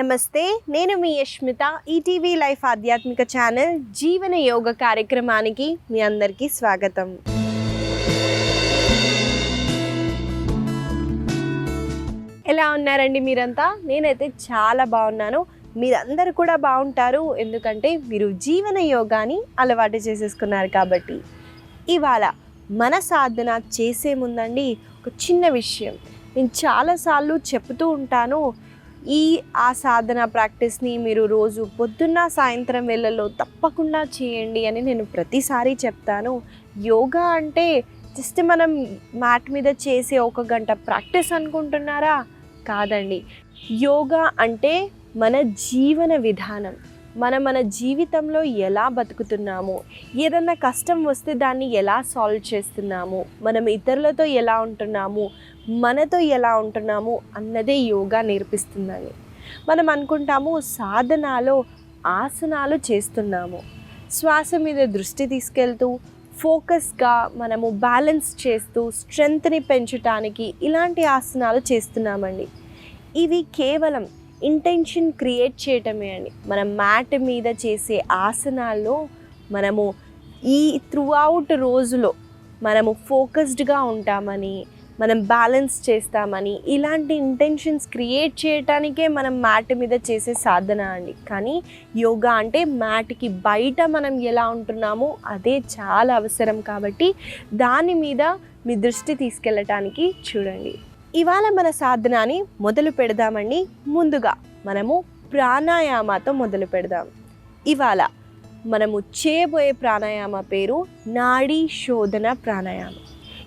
నమస్తే, నేను మీ యష్మిత. ETV life ఆధ్యాత్మిక ఛానల్ జీవన యోగ కార్యక్రమానికి మీ అందరికీ స్వాగతం. ఎలా ఉన్నారండి మీరంతా? నేనైతే చాలా బాగున్నాను. మీరందరూ కూడా బాగుంటారు, ఎందుకంటే మీరు జీవన యోగాని అలవాటు చేసేసుకున్నారు కాబట్టి. ఇవాళ మన సాధన చేసే ముందండి ఒక చిన్న విషయం నేను చాలాసార్లు చెప్తూ ఉంటాను. ఆ సాధన ప్రాక్టీస్ని మీరు రోజు పొద్దున్న సాయంత్రం వేళల్లో తప్పకుండా చేయండి అని నేను ప్రతిసారి చెప్తాను. యోగా అంటే జస్ట్ మనం మ్యాట్ మీద చేసే 1 గంట ప్రాక్టీస్ అనుకుంటున్నారా? కాదండి. యోగా అంటే మన జీవన విధానం. మన జీవితంలో ఎలా బతుకుతున్నాము, ఏదన్నా కష్టం వస్తే దాన్ని ఎలా సాల్వ్ చేస్తున్నాము, మనం ఇతరులతో ఎలా ఉంటున్నాము, మనతో ఎలా ఉంటున్నాము అన్నదే యోగా నేర్పిస్తుందని. మనం అనుకుంటాము సాధనలో ఆసనాలు చేస్తున్నాము, శ్వాస మీద దృష్టి తీసుకెళ్తూ ఫోకస్గా మనము బ్యాలెన్స్ చేస్తూ స్ట్రెంగ్త్ని పెంచడానికి ఇలాంటి ఆసనాలు చేస్తున్నామండి. ఇవి కేవలం ఇంటెన్షన్ క్రియేట్ చేయటమే అండి. మనం మ్యాట్ మీద చేసే ఆసనాల్లో మనము ఈ త్రూఅవుట్ రోజులో మనము ఫోకస్డ్గా ఉంటామని, మనం బ్యాలెన్స్ చేస్తామని, ఇలాంటి ఇంటెన్షన్స్ క్రియేట్ చేయటానికే మనం మ్యాట్ మీద చేసే సాధన అండి. కానీ యోగా అంటే మ్యాట్కి బయట మనం ఎలా ఉంటున్నామో అదే చాలా అవసరం. కాబట్టి దాని మీద మీ దృష్టి తీసుకెళ్ళటానికి చూడండి. ఇవాళ మన సాధనాన్ని మొదలు పెడదామండి. ముందుగా మనము ప్రాణాయామతో మొదలు పెడదాం. ఇవాళ మనము చేయబోయే ప్రాణాయామ పేరు నాడీ శోధన ప్రాణాయామం.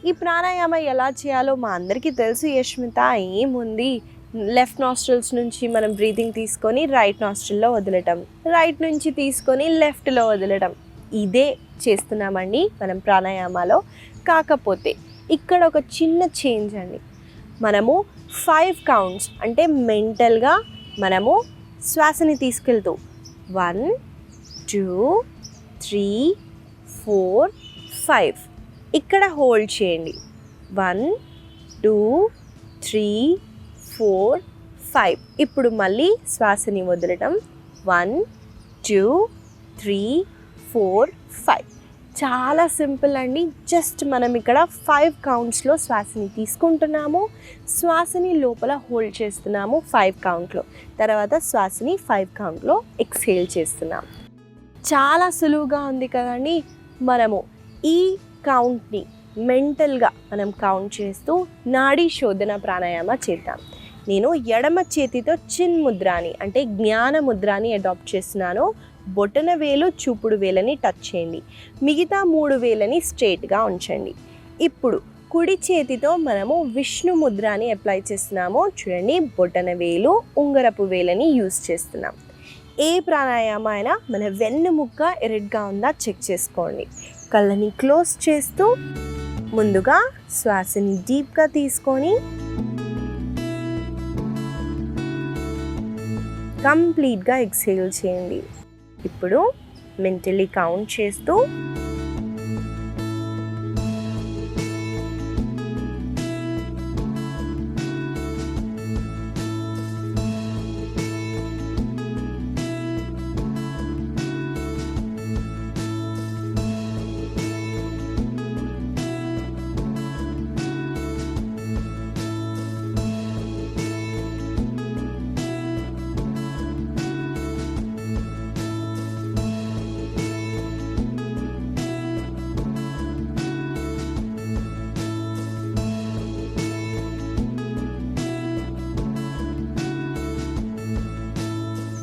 ఈ ప్రాణాయామ ఎలా చేయాలో మా అందరికీ తెలుసు. యష్మిత, ఏముంది, లెఫ్ట్ నాస్ట్రిల్స్ నుంచి మనం బ్రీతింగ్ తీసుకొని రైట్ నాస్ట్రిల్లో వదలటం, రైట్ నుంచి తీసుకొని లెఫ్ట్లో వదలటం, ఇదే చేస్తున్నామండి మనం ప్రాణాయామాలో. కాకపోతే ఇక్కడ ఒక చిన్న చేంజ్ అండి. మనము 5 కౌంట్స్ అంటే మెంటల్గా మనము శ్వాసని తీసుకెళ్తూ 1 2 3 4 5 ఇక్కడ హోల్డ్ చేయండి. 1 2 3 4 5. ఇప్పుడు మళ్ళీ శ్వాసని వదలటం 1 2 3 4 5. చాలా సింపుల్ అండి. జస్ట్ మనం ఇక్కడ 5 కౌంట్స్లో శ్వాసని తీసుకుంటున్నాము, శ్వాసని లోపల హోల్డ్ చేస్తున్నాము 5 కౌంట్లో, తర్వాత శ్వాసని 5 కౌంట్లో ఎక్స్హేల్ చేస్తున్నాము. చాలా సులువుగా ఉంది కదండి. మనము ఈ కౌంట్ని మెంటల్గా మనం కౌంట్ చేస్తూ నాడీ శోధన ప్రాణాయామ చేద్దాం. నేను ఎడమ చేతితో చిన్ ముద్రాని అంటే జ్ఞాన ముద్రాని అడాప్ట్ చేస్తున్నాను. బొటన వేలు చూపుడు వేలని టచ్ చేయండి, మిగతా 3 వేలని స్ట్రైట్గా ఉంచండి. ఇప్పుడు కుడి చేతితో మనము విష్ణు ముద్రాని అప్లై చేస్తున్నాము. చూడండి, బొటన వేలు ఉంగరపు వేలని యూజ్ చేస్తున్నాం. ఏ ప్రాణాయామ అయినా మన వెన్నుముక్క ఎరెడ్గా ఉందా చెక్ చేసుకోండి. కళ్ళని క్లోజ్ చేస్తూ ముందుగా శ్వాసని డీప్గా తీసుకొని కంప్లీట్గా ఎక్స్హేల్ చేయండి. ఇప్పుడు మెంటలీ కౌంట్ చేస్తూ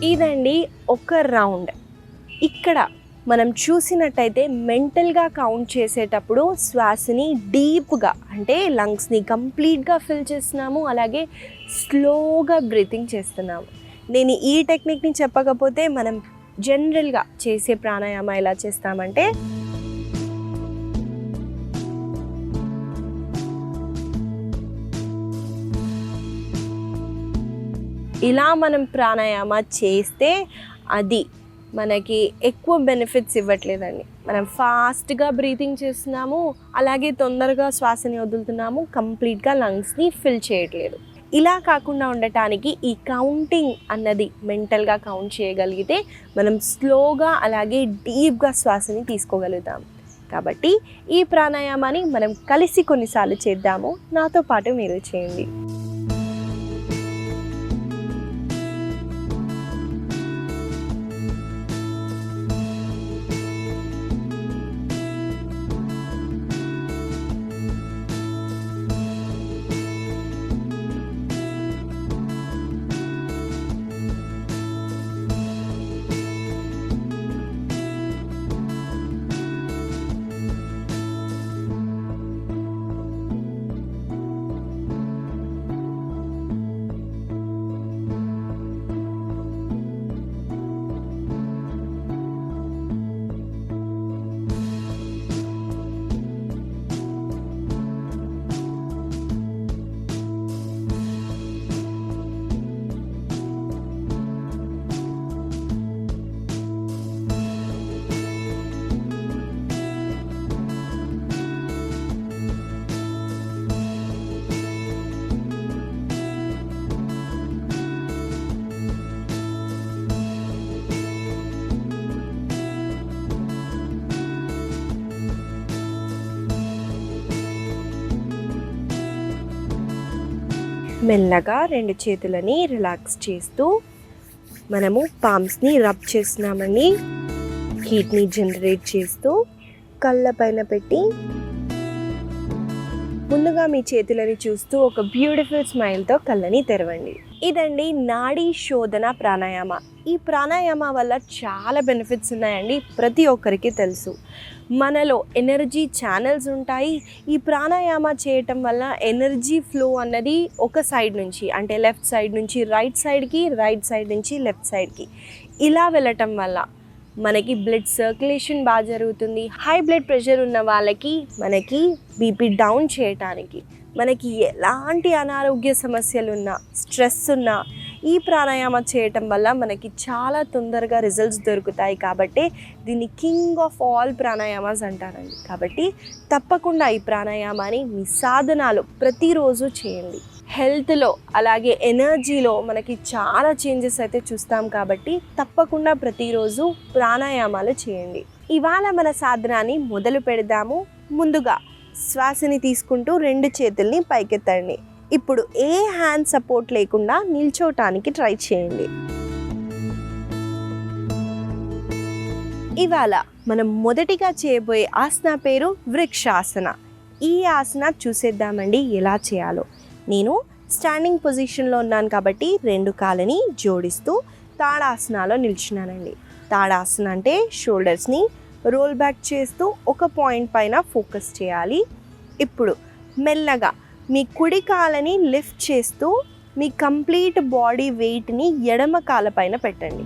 ఇదండి ఒక రౌండ్. ఇక్కడ మనం చూసినట్టయితే మెంటల్గా కౌంట్ చేసేటప్పుడు శ్వాసని డీప్గా అంటే లంగ్స్ని కంప్లీట్గా ఫిల్ చేస్తున్నాము, అలాగే స్లోగా బ్రీతింగ్ చేస్తున్నాము. నేను ఈ టెక్నిక్ని చెప్పకపోతే మనం జనరల్గా చేసే ప్రాణాయామ ఎలా చేస్తామంటే ఇలా మనం ప్రాణాయామ చేస్తే అది మనకి ఎక్కువ బెనిఫిట్స్ ఇవ్వట్లేదండి. మనం ఫాస్ట్గా బ్రీతింగ్ చేస్తున్నాము, అలాగే తొందరగా శ్వాసని వదులుతున్నాము, కంప్లీట్గా లంగ్స్ని ఫిల్ చేయట్లేదు. ఇలా కాకుండా ఉండటానికి ఈ కౌంటింగ్ అన్నది మెంటల్గా కౌంట్ చేయగలిగితే మనం స్లోగా అలాగే డీప్గా శ్వాసని తీసుకోగలుగుతాం. కాబట్టి ఈ ప్రాణాయామాన్ని మనం కలిసి కొన్నిసార్లు చేద్దాము. నాతో పాటు మీరు చేయండి. మెల్లగా 2 చేతులని రిలాక్స్ చేస్తూ మనము పామ్స్ని రబ్ చేస్తున్నామండి. హీట్ని జనరేట్ చేస్తూ కళ్ళ పైన పెట్టి ముందుగా మీ చేతులని చూస్తూ ఒక బ్యూటిఫుల్ స్మైల్తో కళ్ళని తెరవండి. ఇదండి నాడీ శోధన ప్రాణాయామ. ఈ ప్రాణాయామ వల్ల చాలా బెనిఫిట్స్ ఉన్నాయండి. ప్రతి ఒక్కరికి తెలుసు, మనలో ఎనర్జీ ఛానల్స్ ఉంటాయి. ఈ ప్రాణాయామ చేయటం వల్ల ఎనర్జీ ఫ్లో అన్నది ఒక సైడ్ నుంచి, అంటే లెఫ్ట్ సైడ్ నుంచి రైట్ సైడ్కి, రైట్ సైడ్ నుంచి లెఫ్ట్ సైడ్కి ఇలా వెళ్ళటం వల్ల మనకి బ్లడ్ సర్క్యులేషన్ బాగా జరుగుతుంది. హై బ్లడ్ ప్రెషర్ ఉన్న వాళ్ళకి, మనకి బీపీ డౌన్ చేయటానికి, మనకి ఎలాంటి అనారోగ్య సమస్యలు ఉన్నా, స్ట్రెస్ ఉన్నా ఈ ప్రాణాయామం చేయటం వల్ల మనకి చాలా తొందరగా రిజల్ట్స్ దొరుకుతాయి. కాబట్టి దీన్ని కింగ్ ఆఫ్ ఆల్ ప్రాణాయామాస్ అంటారండి. కాబట్టి తప్పకుండా ఈ ప్రాణాయామాన్ని మీ సాధనాలు ప్రతిరోజు చేయండి. హెల్త్లో అలాగే ఎనర్జీలో మనకి చాలా చేంజెస్ అయితే చూస్తాం. కాబట్టి తప్పకుండా ప్రతిరోజు ప్రాణాయామాలు చేయండి. ఇవాళ మన సాధనాన్ని మొదలు పెడదాము. ముందుగా శ్వాసని తీసుకుంటూ 2 చేతుల్ని పైకెత్తండి. ఇప్పుడు ఏ హ్యాండ్ సపోర్ట్ లేకుండా నిల్చోటానికి ట్రై చేయండి. ఇవాళ మనం మొదటిగా చేయబోయే ఆసన పేరు వృక్షాసన. ఈ ఆసన చూసేద్దామండి ఎలా చేయాలో. నేను స్టాండింగ్ పొజిషన్లో ఉన్నాను కాబట్టి 2 కాళ్ళని జోడిస్తూ తాడాసనాలో నిల్చున్నానండి. తాడాసన అంటే షోల్డర్స్ని రోల్ బ్యాక్ చేస్తూ ఒక పాయింట్ పైన ఫోకస్ చేయాలి. ఇప్పుడు మెల్లగా మీ కుడి కాళ్ళని లిఫ్ట్ చేస్తూ మీ కంప్లీట్ బాడీ వెయిట్ని ఎడమ కాళ్ళ పైన పెట్టండి.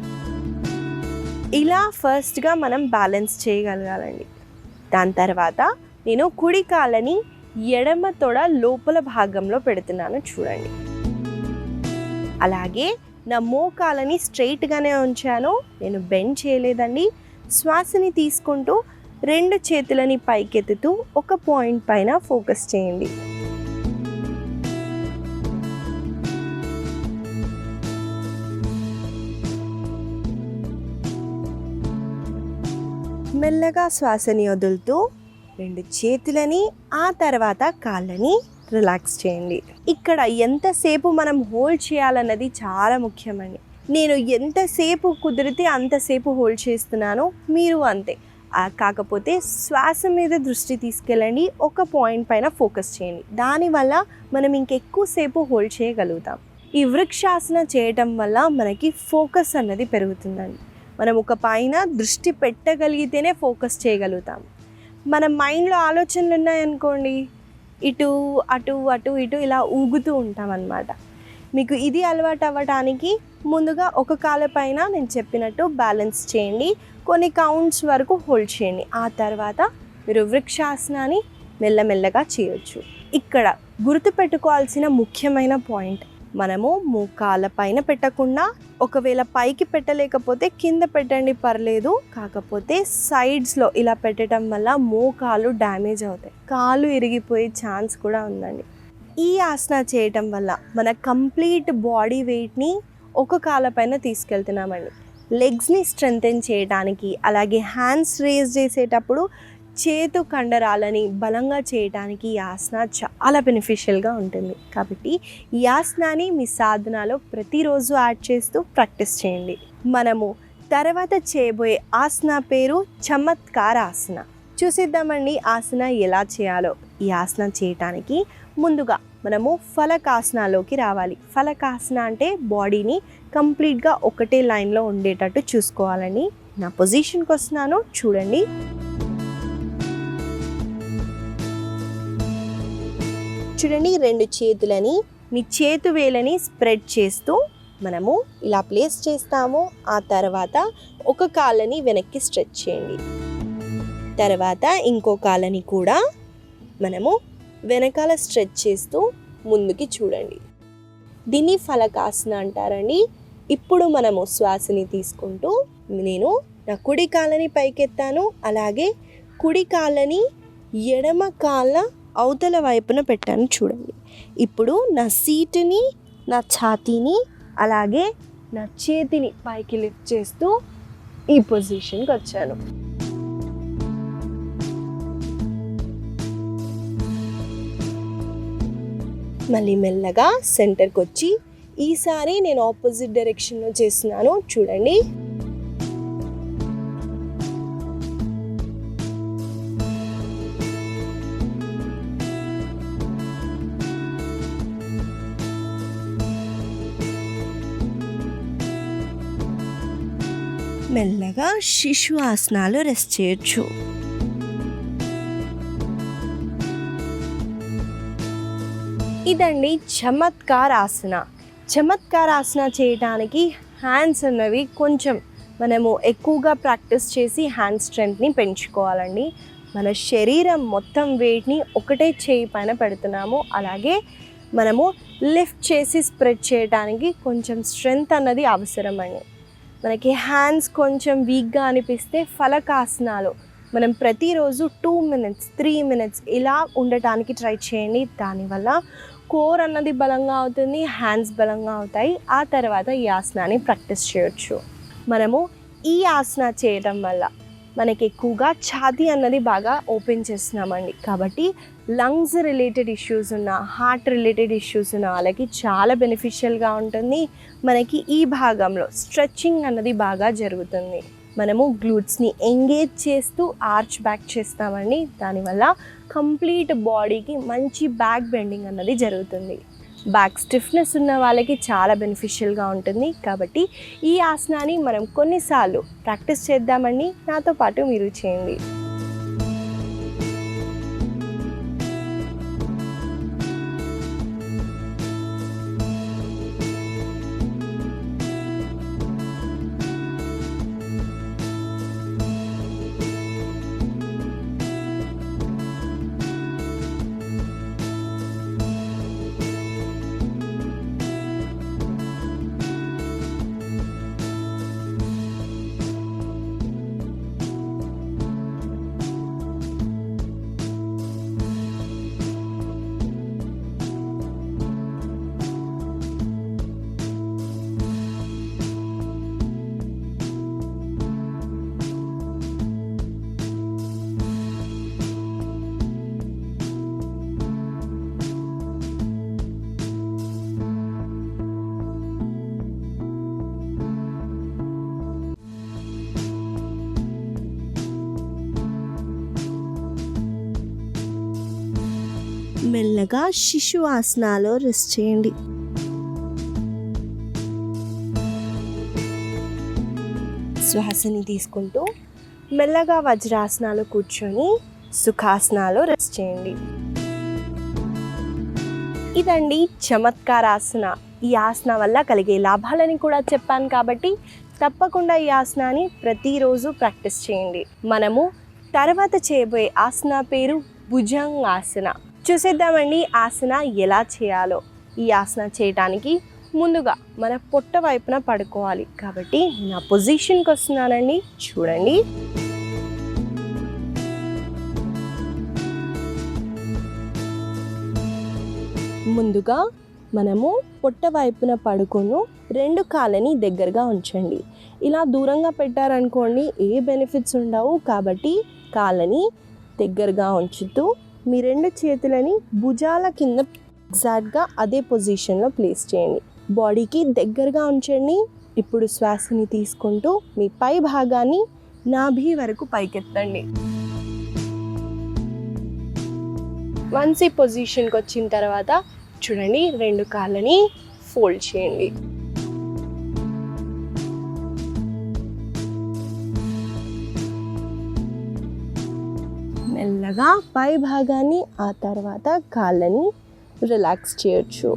ఇలా ఫస్ట్గా మనం బ్యాలెన్స్ చేయగలగాలండి. దాని తర్వాత నేను కుడి కాళ్ళని ఎడమ తొడ లోపల భాగంలో పెడుతున్నాను చూడండి. అలాగే నా మోకాలని స్ట్రైట్గానే ఉంచాను, నేను బెండ్ చేయలేదండి. శ్వాసని తీసుకుంటూ 2 చేతులని పైకెత్తుతూ ఒక పాయింట్ పైన ఫోకస్ చేయండి. మెల్లగా శ్వాసని వదులుతూ 2 చేతులని, ఆ తర్వాత కాళ్ళని రిలాక్స్ చేయండి. ఇక్కడ ఎంతసేపు మనం హోల్డ్ చేయాలన్నది చాలా ముఖ్యమండి. నేను ఎంతసేపు కుదిరితే అంతసేపు హోల్డ్ చేస్తున్నాను, మీరు అంతే. కాకపోతే శ్వాస మీద దృష్టి తీసుకెళ్ళండి, ఒక పాయింట్ పైన ఫోకస్ చేయండి. దానివల్ల మనం ఇంకెక్కువసేపు హోల్డ్ చేయగలుగుతాం. ఈ వృక్షాసన చేయటం వల్ల మనకి ఫోకస్ అన్నది పెరుగుతుందండి. మనం ఒక పైన దృష్టి పెట్టగలిగితేనే ఫోకస్ చేయగలుగుతాం. మన మైండ్లో ఆలోచనలు ఉన్నాయనుకోండి, ఇటు అటు అటు ఇటు ఇలా ఊగుతూ ఉంటాం అన్నమాట. మీకు ఇది అలవాటు అవ్వడానికి ముందుగా ఒక కాళ్ళ పైన నేను చెప్పినట్టు బ్యాలెన్స్ చేయండి. కొన్ని కౌంట్స్ వరకు హోల్డ్ చేయండి. ఆ తర్వాత మీరు వృక్షాసనాన్ని మెల్లమెల్లగా చేయొచ్చు. ఇక్కడ గుర్తుపెట్టుకోవాల్సిన ముఖ్యమైన పాయింట్, మనము మోకాళ్ళ పైన పెట్టకుండా, ఒకవేళ పైకి పెట్టలేకపోతే కింద పెట్టండి పర్లేదు. కాకపోతే సైడ్స్లో ఇలా పెట్టడం వల్ల మోకాళ్ళు డ్యామేజ్ అవుతాయి, కాళ్ళు ఇరిగిపోయే ఛాన్స్ కూడా ఉందండి. ఈ ఆసన చేయటం వల్ల మన కంప్లీట్ బాడీ వెయిట్ని ఒక కాళ్ళపైన తీసుకెళ్తున్నామండి. లెగ్స్ని స్ట్రెంగ్తెన్ చేయడానికి, అలాగే హ్యాండ్స్ రేజ్ చేసేటప్పుడు చేతు కండరాలని బలంగా చేయడానికి ఈ ఆసన చాలా బెనిఫిషియల్గా ఉంటుంది. కాబట్టి ఈ ఆసనాన్ని మీ సాధనలో ప్రతిరోజు యాడ్ చేస్తూ ప్రాక్టీస్ చేయండి. మనము తర్వాత చేయబోయే ఆసన పేరు చమత్కార ఆసన. చూసిద్దామండి ఆసన ఎలా చేయాలో. ఈ ఆసన చేయటానికి ముందుగా మనము ఫలకాసనాలోకి రావాలి. ఫలకాసన అంటే బాడీని కంప్లీట్గా ఒకటే లైన్లో ఉండేటట్టు చూసుకోవాలని. నా పొజిషన్కి వస్తున్నాను, చూడండి. చూడండి, 2 చేతులని మీ చేతు వేలని స్ప్రెడ్ చేస్తూ మనము ఇలా ప్లేస్ చేస్తాము. ఆ తర్వాత ఒక కాళ్ళని వెనక్కి స్ట్రెచ్ చేయండి. తర్వాత ఇంకో కాళ్ళని కూడా మనము వెనకాల స్ట్రెచ్ చేస్తూ ముందుకి చూడండి. దీన్ని ఫలకాసన అంటారండి. ఇప్పుడు మనము శ్వాసని తీసుకుంటూ నేను నా కుడి కాళ్ళని పైకెత్తాను, అలాగే కుడి కాళ్ళని ఎడమ కాళ్ళ అవతల వైపున పెట్టాను, చూడండి. ఇప్పుడు నా సీటుని, నా ఛాతీని, అలాగే నా చేతిని పైకి లిఫ్ట్ చేస్తూ ఈ పొజిషన్కి వచ్చాను. మళ్ళీ మెల్లగా సెంటర్కి వచ్చి ఈసారి నేను ఆపోజిట్ డైరెక్షన్లో చేస్తున్నాను, చూడండి. మెల్లగా శిశు ఆసనాలు రెస్ట్ చేయొచ్చు. ఇదండి చమత్కార ఆసన. చమత్కార ఆసన చేయడానికి హ్యాండ్స్ అన్నవి కొంచెం మనము ఎక్కువగా ప్రాక్టీస్ చేసి హ్యాండ్ స్ట్రెంగ్త్ని పెంచుకోవాలండి. మన శరీరం మొత్తం వెయిట్ని ఒకటే చేయి పైన పెడుతున్నాము, అలాగే మనము లిఫ్ట్ చేసి స్ప్రెడ్ చేయడానికి కొంచెం స్ట్రెంగ్త్ అన్నది అవసరమండి. మనకి హ్యాండ్స్ కొంచెం వీక్గా అనిపిస్తే ఫలకాసనాలు మనం ప్రతిరోజు 2 minutes 3 minutes ఇలా ఉండటానికి ట్రై చేయండి. దానివల్ల కోర్ అన్నది బలంగా అవుతుంది, హ్యాండ్స్ బలంగా అవుతాయి. ఆ తర్వాత ఈ ఆసనాన్ని ప్రాక్టీస్ చేయొచ్చు. మనము ఈ ఆసన చేయడం వల్ల మనకి ఎక్కువగా ఛాతీ అన్నది బాగా ఓపెన్ చేస్తున్నామండి. కాబట్టి లంగ్స్ రిలేటెడ్ ఇష్యూస్ ఉన్న, హార్ట్ రిలేటెడ్ ఇష్యూస్ ఉన్న వాళ్ళకి చాలా బెనిఫిషియల్గా ఉంటుంది. మనకి ఈ భాగంలో స్ట్రెచ్చింగ్ అన్నది బాగా జరుగుతుంది. మనము గ్లూట్స్ని ఎంగేజ్ చేస్తూ ఆర్చ్ బ్యాక్ చేస్తామండి. దానివల్ల కంప్లీట్ బాడీకి మంచి బ్యాక్ బెండింగ్ అన్నది జరుగుతుంది. బ్యాక్ స్టిఫ్నెస్ ఉన్న వాళ్ళకి చాలా బెనిఫిషియల్గా ఉంటుంది. కాబట్టి ఈ ఆసనాన్ని మనం కొన్నిసార్లు ప్రాక్టీస్ చేద్దామండి. నాతో పాటు మీరు చేయండి. మెల్లగా శిశు ఆసనాలో రెస్ట్ చేయండి. శ్వాసని తీసుకుంటూ మెల్లగా వజ్రాసనాలు కూర్చొని సుఖాసనాలు రెస్ట్ చేయండి. ఇదండి చమత్కారాసన. ఈ ఆసన వల్ల కలిగే లాభాలని కూడా చెప్పాను కాబట్టి తప్పకుండా ఈ ఆసనాన్ని ప్రతిరోజు ప్రాక్టీస్ చేయండి. మనము తర్వాత చేయబోయే ఆసన పేరు భుజంగాసన. చూసేద్దామండి ఆసన ఎలా చేయాలో. ఈ ఆసన చేయడానికి ముందుగా మన పొట్ట వైపున పడుకోవాలి. కాబట్టి నా పొజిషన్కి వస్తున్నానండి, చూడండి. ముందుగా మనము పొట్ట వైపున పడుకొని 2 కాళ్ళని దగ్గరగా ఉంచండి. ఇలా దూరంగా పెట్టారనుకోండి ఏ బెనిఫిట్స్ ఉండవు. కాబట్టి కాళ్ళని దగ్గరగా ఉంచుతూ మీ 2 చేతులని భుజాల కింద ఎగ్జాక్ట్గా అదే పొజిషన్లో ప్లేస్ చేయండి. బాడీకి దగ్గరగా ఉంచండి. ఇప్పుడు శ్వాసని తీసుకుంటూ మీ పై భాగాన్ని నాభి వరకు పైకెత్తండి. వన్స్ ఈ పొజిషన్కి వచ్చిన తర్వాత చూడండి 2 కాళ్ళని ఫోల్డ్ చేయండి. మెల్లగా పై భాగాన్ని ఆ తర్వాత కాళ్ళని రిలాక్స్ చేయొచ్చు.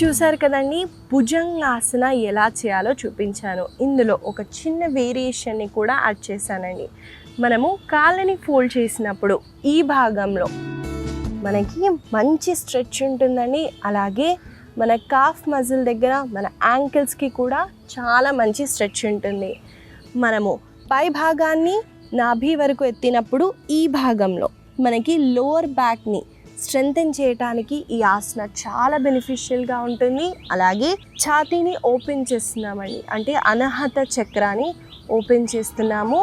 చూసారు కదండి, భుజంగాసన ఎలా చేయాలో చూపించాను. ఇందులో ఒక చిన్న వేరియేషన్ని కూడా యాడ్ చేశానండి. మనము కాళ్ళని ఫోల్డ్ చేసినప్పుడు ఈ భాగంలో మనకి మంచి స్ట్రెచ్ ఉంటుందండి. అలాగే మన కాఫ్ మజిల్ దగ్గర మన యాంకిల్స్కి కూడా చాలా మంచి స్ట్రెచ్ ఉంటుంది. మనము పై భాగాన్ని నాభి వరకు ఎత్తినప్పుడు ఈ భాగంలో మనకి లోవర్ బ్యాక్ని స్ట్రెంథెన్ చేయడానికి ఈ ఆసన చాలా బెనిఫిషియల్గా ఉంటుంది. అలాగే ఛాతీని ఓపెన్ చేస్తున్నామండి, అంటే అనాహత చక్రాన్ని ఓపెన్ చేస్తున్నాము.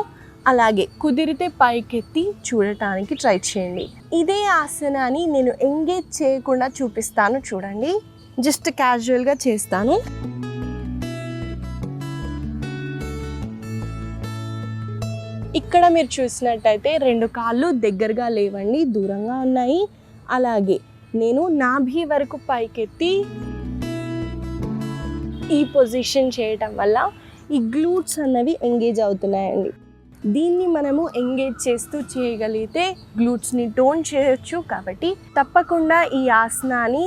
అలాగే కుదిరితే పైకెత్తి చూడటానికి ట్రై చేయండి. ఇదే ఆసనాన్ని నేను ఎంగేజ్ చేయకుండా చూపిస్తాను చూడండి. జస్ట్ క్యాజువల్గా చేస్తాను. ఇక్కడ మీరు చూసినట్టయితే 2 కాళ్ళు దగ్గరగా లేవండి, దూరంగా ఉన్నాయి. అలాగే నేను నాభి వరకు పైకెత్తి ఈ పొజిషన్ చేయటం వల్ల ఈ గ్లూట్స్ అన్నవి ఎంగేజ్ అవుతున్నాయండి. దీన్ని మనము ఎంగేజ్ చేస్తూ చేయగలిగితే గ్లూట్స్ని టోన్ చేయొచ్చు. కాబట్టి తప్పకుండా ఈ ఆసనాన్ని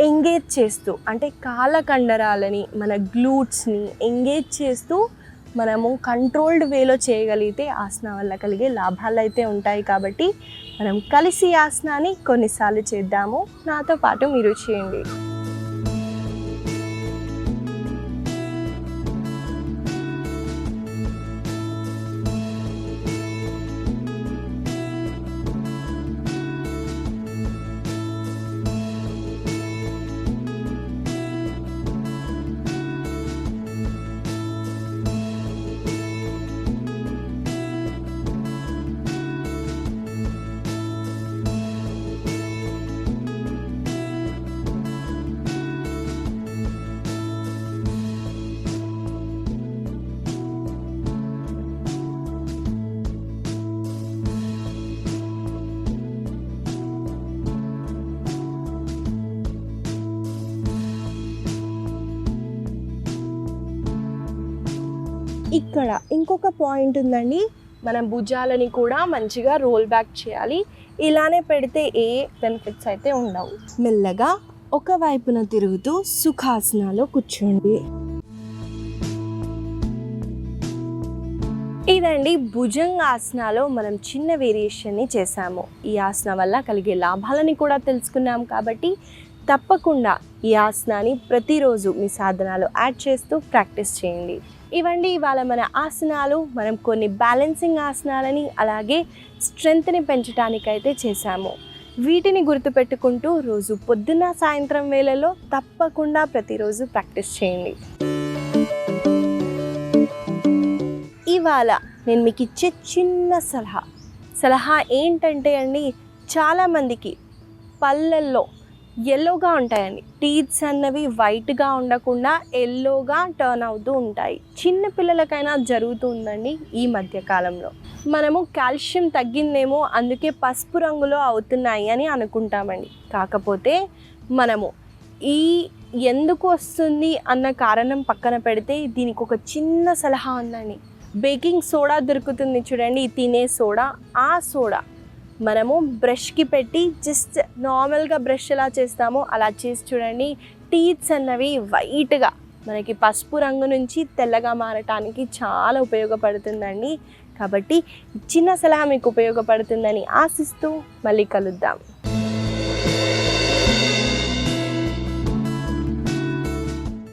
ఎంగేజ్ చేస్తూ, అంటే కాళ్ళ కండరాలని మన గ్లూట్స్ని ఎంగేజ్ చేస్తూ మనము కంట్రోల్డ్ వేలో చేయగలిగితే ఆసనం వల్ల కలిగే లాభాలు అయితే ఉంటాయి. కాబట్టి మనం కలిసి ఆసనాన్ని కొన్నిసార్లు చేద్దాము. నాతో పాటు మీరు చేయండి. ఇక్కడ ఇంకొక పాయింట్ ఉందండి. మనం భుజాలని కూడా మంచిగా రోల్ బ్యాక్ చేయాలి. ఇలానే పెడితే ఏ బెనిఫిట్స్ అయితే ఉండవు. మెల్లగా ఒక వైపున తిరుగుతూ సుఖాసనాలో కూర్చోండి. ఇదండి భుజంగాసనాలో మనం చిన్న వేరియేషన్ని చేసాము. ఈ ఆసనం వల్ల కలిగే లాభాలని కూడా తెలుసుకున్నాం. కాబట్టి తప్పకుండా ఈ ఆసనాన్ని ప్రతిరోజు మీ సాధనాలు యాడ్ చేస్తూ ప్రాక్టీస్ చేయండి. ఇవండి ఇవాళ మన ఆసనాలు. మనం కొన్ని బ్యాలెన్సింగ్ ఆసనాలని అలాగే స్ట్రెంగ్త్ని పెంచడానికైతే చేశాము. వీటిని గుర్తుపెట్టుకుంటూ రోజు పొద్దున్న సాయంత్రం వేళల్లో తప్పకుండా ప్రతిరోజు ప్రాక్టీస్ చేయండి. ఇవాళ నేను మీకు ఇచ్చే చిన్న సలహా ఏంటంటే అండి, చాలామందికి పళ్ళల్లో ఎల్లోగా ఉంటాయండి. టీత్స్ అన్నవి వైట్గా ఉండకుండా ఎల్లోగా టర్న్ అవుతూ ఉంటాయి. చిన్న పిల్లలకైనా జరుగుతుందండి. ఈ మధ్యకాలంలో మనము కాల్షియం తగ్గిందేమో అందుకే పసుపు రంగులో అవుతున్నాయి అని అనుకుంటామండి. కాకపోతే మనము ఈ ఎందుకు వస్తుంది అన్న కారణం పక్కన పెడితే దీనికి ఒక చిన్న సలహా ఉందండి. బేకింగ్ సోడా దొరుకుతుంది చూడండి, తినే సోడా. ఆ సోడా మనము బ్రష్కి పెట్టి జస్ట్ నార్మల్గా బ్రష్ ఎలా చేస్తామో అలా చేసి చూడండి. టీత్స్ అన్నవి వైట్గా మనకి పసుపు రంగు నుంచి తెల్లగా మారటానికి చాలా ఉపయోగపడుతుందండి. కాబట్టి చిన్న సలహా మీకు ఉపయోగపడుతుందని ఆశిస్తూ మళ్ళీ కలుద్దాం.